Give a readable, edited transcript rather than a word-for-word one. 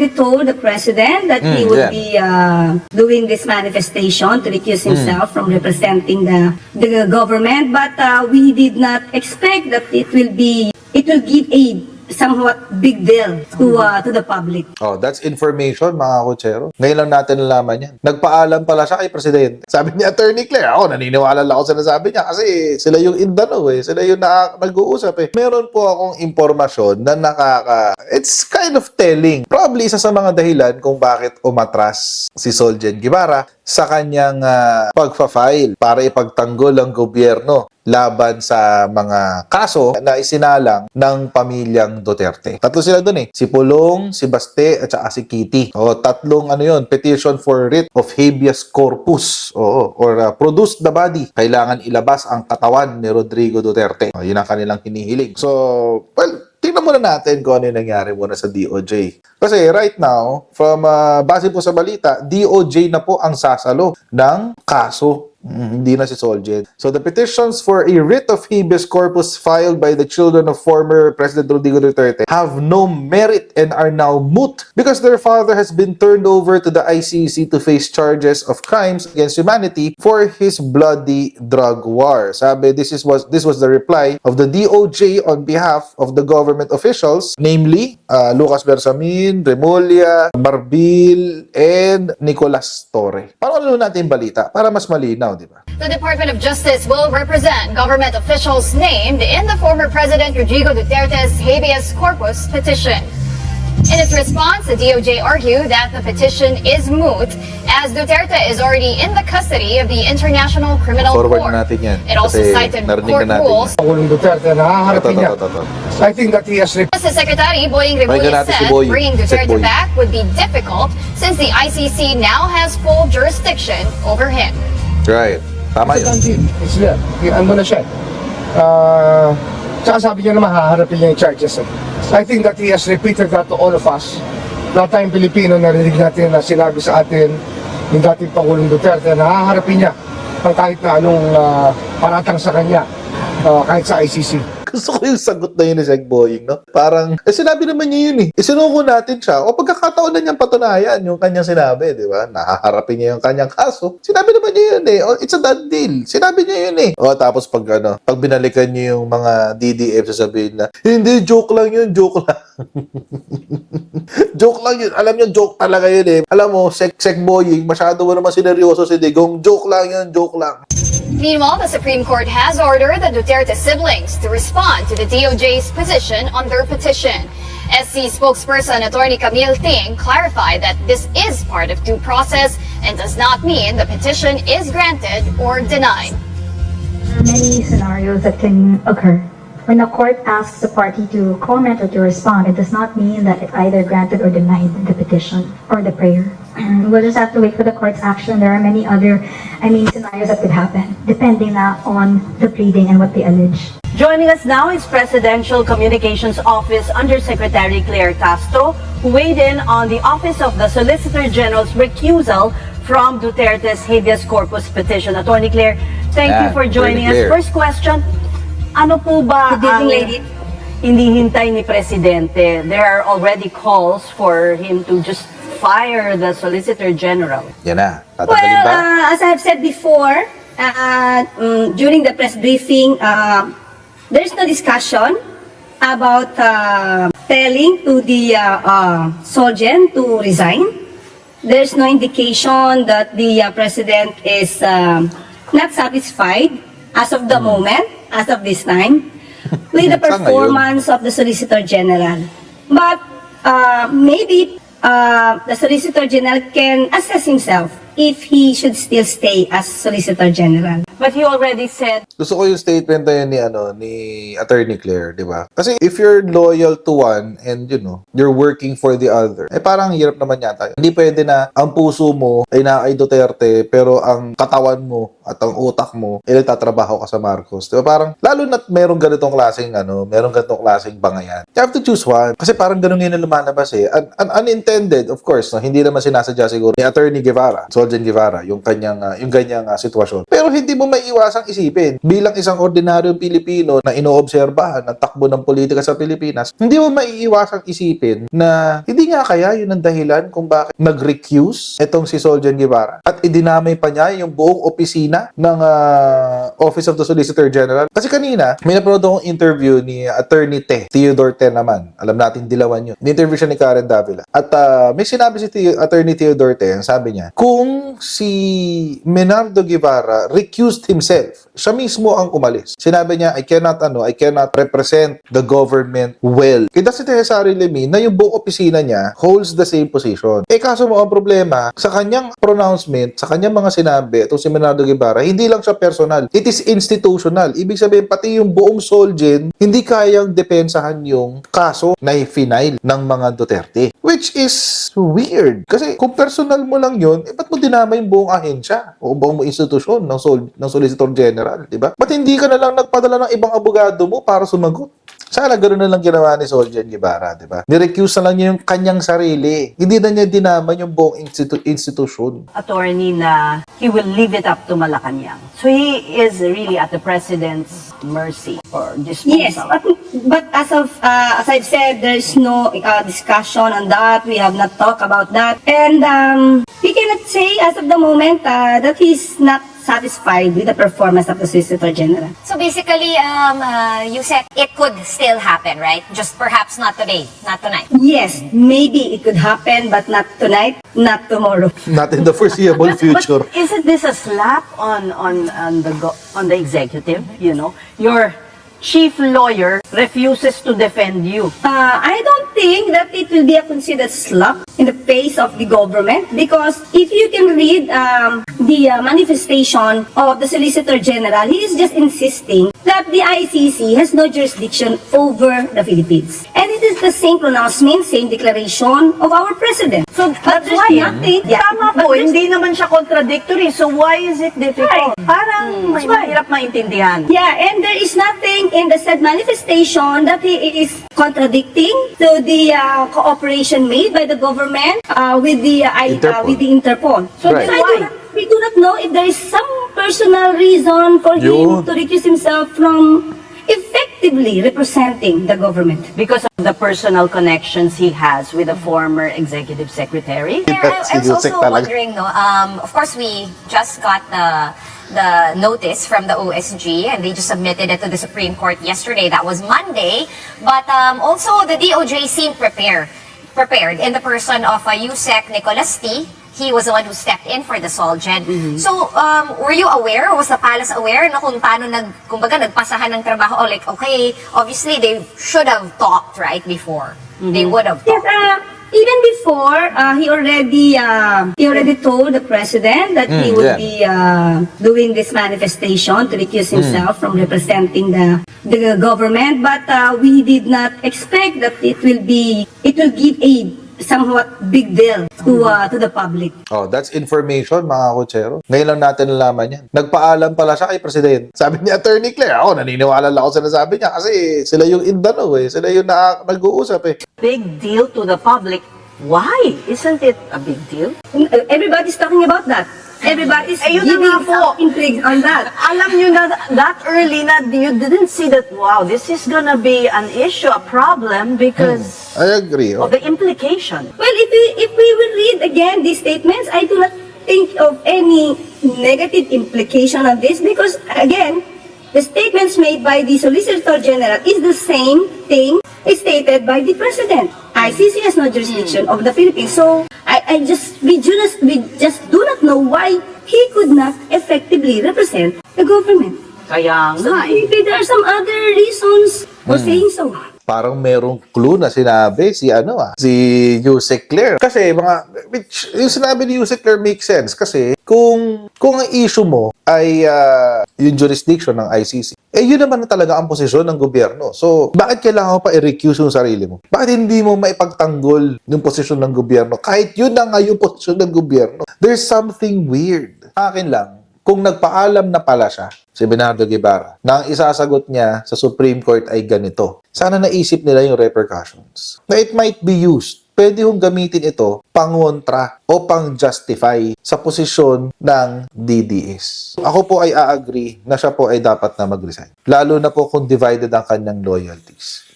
already told the president that he would be doing this manifestation to recuse himself from representing the government, but we did not expect that it will give a somewhat big deal to the public. Oh, that's information, mga kutsero. Ngayon lang natin nalaman yan. Nagpaalam pala siya kay Presidente. Sabi ni Attorney Claire, ako naniniwala lang ako sa nasabi niya kasi sila yung indano sila yung nag-uusap Meron po akong impormasyon na it's kind of telling. Probably isa sa mga dahilan kung bakit umatras si Soljen Guevara sa kanyang pagfa-file para ipagtanggol ang gobyerno laban sa mga kaso na isinalang ng pamilyang Duterte. Tatlo sila doon Si Pulong, si Baste, at saka si Kitty. Tatlong petition for writ of habeas corpus. Or produce the body. Kailangan ilabas ang katawan ni Rodrigo Duterte. Yun ang kanilang hinihiling. So, well, tingnan muna natin kung ano yung nangyari muna sa DOJ. Kasi right now, from base po sa balita, DOJ na po ang sasalo ng kaso. Hindi na si Soljen. So the petitions for a writ of habeas corpus filed by the children of former President Rodrigo Duterte have no merit and are now moot because their father has been turned over to the ICC to face charges of crimes against humanity for his bloody drug war. Sabi, this was the reply of the DOJ on behalf of the government officials, namely Lucas Bersamin, Remulla, Marbil, and Nicolas Torre. Paano natin balita? Para mas malinaw, di ba? The Department of Justice will represent government officials named in the former President Rodrigo Duterte's habeas corpus petition. In its response, the DOJ argued that the petition is moot as Duterte is already in the custody of the International Criminal Forward Court. natin yan. It also Kasi cited narinig court na natin rules. Pangulong Duterte, nahaharapin niya. I think that he has Justice Secretary Boying Pakinggan Remulla natin si said Boying. bringing Check Duterte Boying. back would be difficult since the ICC now has full jurisdiction over him. Right. Tama yun. It's there. Ano na siya. Tsaka sabi niya naman, haharapin niya yung charges. I think that he has repeated that to all of us. Lahat tayong Pilipino, narinig natin na sinabi sa atin yung dating Pangulong Duterte na haharapin niya ang kahit na anong paratang sa kanya, kahit sa ICC. Gusto ko yung sagot na yun ni Sec Boying, no? Parang, sinabi naman niya yun Isinuko natin siya. O pagkakataon na niyang patunayan yung kanyang sinabi, di ba? Nahaharapin niya yung kanyang kaso. Sinabi naman niya yun O, it's a done deal. Sinabi niya yun O, tapos pag binalikan niyo yung mga DDF, sasabihin na, hindi, joke lang yun, joke lang. Joke lang yun. Alam niyo, joke talaga yun Alam mo, Sec Boying, masyado mo naman sineryoso si Digong. Joke lang yun, joke lang. Meanwhile, the Supreme Court has ordered the Duterte siblings to respond to the DOJ's position on their petition. SC spokesperson Attorney Camille Ting clarified that this is part of due process and does not mean the petition is granted or denied. There are many scenarios that can occur. When a court asks the party to comment or to respond, it does not mean that it either granted or denied the petition or the prayer. We'll just have to wait for the court's action. There are many other, scenarios that could happen, depending on the pleading and what they allege. Joining us now is Presidential Communications Office Undersecretary Claire Castro, who weighed in on the Office of the Solicitor General's recusal from Duterte's habeas corpus petition. Attorney Claire, thank you for joining us. First question, ano po ba Good evening, lady. hindi hintay ni Presidente? There are already calls for him to just fire the Solicitor General. Yan na. Tatanggalin Well, ba? as I've said before, during the press briefing, there's no discussion about telling to the Soljen to resign. There's no indication that the President is not satisfied as of the moment, as of this time, with the Sa ngayon. performance of the Solicitor General. But maybe the Solicitor General can assess himself if he should still stay as Solicitor General. But he already said Gusto ko yung statement na yun ni Attorney Claire, di ba? Kasi if you're loyal to one and you're working for the other, parang hirap naman yata. Hindi pwede na ang puso mo ay na kay Duterte pero ang katawan mo at ang utak mo ay nagtatrabaho ka sa Marcos. Di ba? Parang lalo na't merong ganitong klaseng bangayan. You have to choose one. Kasi parang ganun yun na lumalabas unintended, of course, hindi naman sinasadya siguro ni Attorney Guevara, Soljen Guevara, yung ganyang sitwasyon. Pero hindi mo maiiwasang isipin bilang isang ordinaryong Pilipino na inoobserbahan ang takbo ng politika sa Pilipinas, hindi mo maiiwasang isipin na hindi nga kaya yun ang dahilan kung bakit nag-recuse itong si Solgen Guevara at idinamay pa niya yung buong opisina ng Office of the Solicitor General. Kasi kanina, may napanood akong interview ni Attorney Theodore naman. Alam natin dilawan yun. Ni-interview siya ni Karen Davila. At may sinabi si Attorney Theodore, sabi niya, kung si Menardo Guevara recused himself, siya mismo ang umalis. Sinabi niya, I cannot represent the government well. Kita si Cesare Lemi na yung buong opisina niya holds the same position. Kaso mo ang problema, sa kanyang pronouncement, sa kanyang mga sinabi, itong si Menardo Guevara, hindi lang siya personal. It is institutional. Ibig sabihin, pati yung buong Solgen, hindi kayang depensahan yung kaso na final ng mga Duterte. Which is weird. Kasi kung personal mo lang yun, ba't mo dinama yung buong ahensya o buong institusyon ng Solicitor General, di ba? Ba't hindi ka na lang nagpadala ng ibang abogado mo para sumagot? Sana gano'n na lang ginawa ni Solgen Guevara, di ba? Nirecuse na lang niya yung kanyang sarili. Hindi na niya dinaman yung buong institusyon. Attorney na he will leave it up to Malacanang. So he is really at the president's mercy or disposal. Yes, but as I've said, there's no discussion on that. We have not talked about that. And we cannot say as of the moment that he's not satisfied with the performance of the Solicitor General. So basically, you said it could still happen, right? Just perhaps not today, not tonight. Yes, maybe it could happen, but not tonight, not tomorrow. Not in the foreseeable future. But isn't this a slap on the executive? You know, your chief lawyer refuses to defend you. I don't think that it will be a considered slap in the face of the government, because if you can read the manifestation of the Solicitor General, he is just insisting that the ICC has no jurisdiction over the Philippines. And it is the same pronouncement, same declaration of our President. So But that's there's why, nothing. tama but po, there's- hindi naman siya contradictory. So why is it difficult? Parang That's why. mahirap maintindihan. Yeah, and there is nothing in the said manifestation that he is contradicting to the cooperation made by the government with the Interpol. with the Interpol. So Right. then we do not know if there is some personal reason for Yun. him to recuse himself from effectively representing the government. Because of the personal connections he has with the former executive secretary. I was Sinusik also talaga. wondering, no, of course we just got the notice from the OSG and they just submitted it to the Supreme Court yesterday. That was Monday. But also the DOJ seemed prepared in the person of Yusek Nicolas T. He was the one who stepped in for the Solgen. So, were you aware, or was the palace aware na kung paano kumbaga nagpasahan ng trabaho? O like, okay, obviously they should have talked, right, before. They would have Yes, talked. even before, he already told the president that he would be doing this manifestation to recuse himself from representing the government. But we did not expect that it will give a somewhat big deal to the public. Oh, that's information, mga kutsero. Ngayon lang natin nalaman yan. Nagpaalam pala siya kay Presidente. Sabi ni Attorney Claire, naniniwala lang ako sa nasabi niya kasi sila yung indano sila yung nag-uusap Big deal to the public. Why? Isn't it a big deal? Everybody's talking about that. Everybody's Ayun na giving nga po. some intrigue on that. Alam nyo na that early na you didn't see that, wow, this is gonna be an issue, a problem because I agree. of the implication. Well, if we will read again these statements, I do not think of any negative implication of this, because again, the statements made by the Solicitor General is the same thing stated by the President. ICC has no jurisdiction of the Philippines, so we just do not know why he could not effectively represent the government. Kaya So nga maybe there are some other reasons for saying so. Parang merong clue na sinabi si Yusek Claire. Kasi yung sinabi ni Yusek Claire makes sense kasi kung ang issue mo ay yung jurisdiction ng ICC, yun naman na talaga ang posisyon ng gobyerno. So, bakit kailangan mo pa i-recuse yung sarili mo? Bakit hindi mo maipagtanggol yung posisyon ng gobyerno? Kahit yun na nga yung posisyon ng gobyerno. There's something weird. Akin lang, kung nagpaalam na pala siya, si Bernardo Guevara, na ang isasagot niya sa Supreme Court ay ganito, sana naisip nila yung repercussions. Na it might be used pwede hong gamitin ito pangontra o pang-justify sa posisyon ng DDS. Ako po ay a-agree na siya po ay dapat na mag-resign. Lalo na po kung divided ang kanyang loyalties.